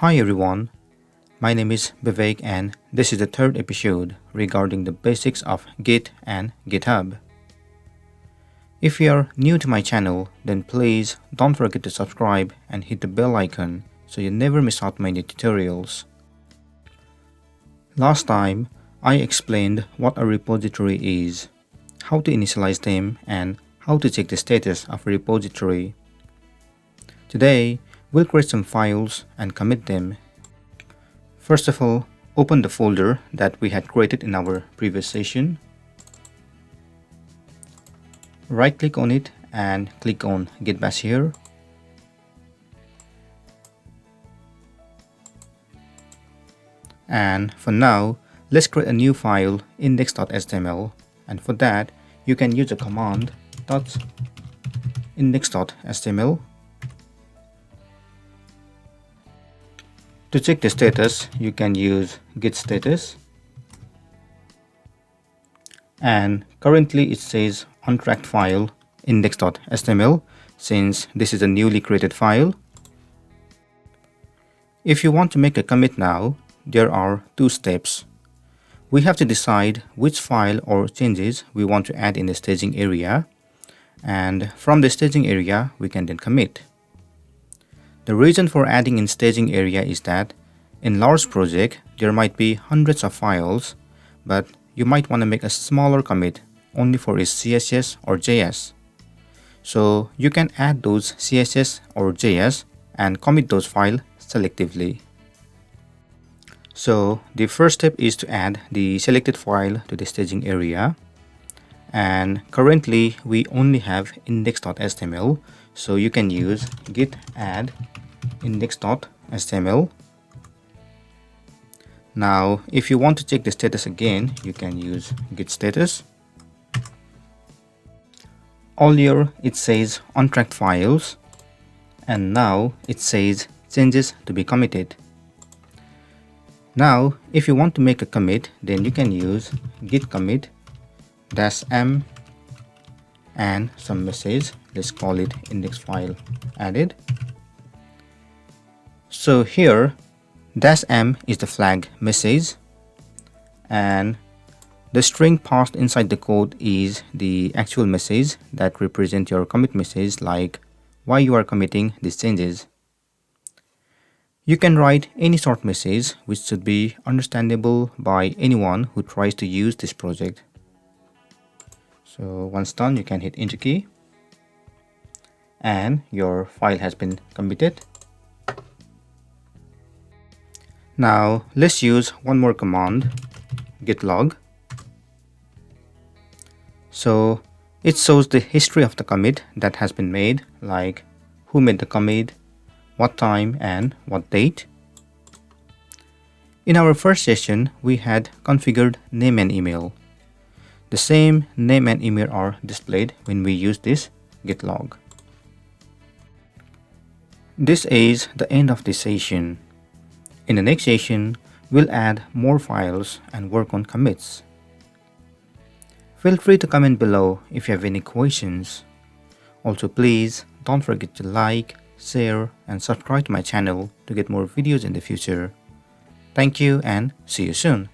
Hi everyone, my name is Vivek and this is the third episode regarding the basics of Git and GitHub. If you are new to my channel, then please don't forget to subscribe and hit the bell icon so you never miss out my new tutorials. Last time, I explained what a repository is, how to initialize them, and how to check the status of a repository. Today, we'll create some files and commit them. First of all, open the folder that we had created in our previous session. Right-click on it and click on Git Bash here. And for now, let's create a new file, index.html, and for that, you can use the command .index.html. To check the status, you can use git status. And currently it says untracked file index.html since this is a newly created file. If you want to make a commit now, there are two steps. We have to decide which file or changes we want to add in the staging area, and from the staging area we can then commit. The reason for adding in staging area is that in large project there might be hundreds of files, but you might want to make a smaller commit only for its CSS or JS. So you can add those CSS or JS and commit those files selectively. So the first step is to add the selected file to the staging area. And currently we only have index.html, so you can use git add index.html. Now if you want to check the status again, you can use git status. Earlier it says untracked files, and now it says changes to be committed. Now if you want to make a commit, then you can use git commit -m and some message. Let's call it index file added. So here -m is the flag message, and the string passed inside the code is the actual message that represents your commit message, like why you are committing these changes. You can write any short message which should be understandable by anyone who tries to use this project. So once done, you can hit enter key and your file has been committed. Now let's use one more command, git log. So it shows the history of the commit that has been made, like who made the commit, what time and what date. In our first session, we had configured name and email. The same name and email are displayed when we use this git log. This is the end of this session. In the next session, we'll add more files and work on commits. Feel free to comment below if you have any questions. Also, please don't forget to like, share, and subscribe to my channel to get more videos in the future. Thank you and see you soon.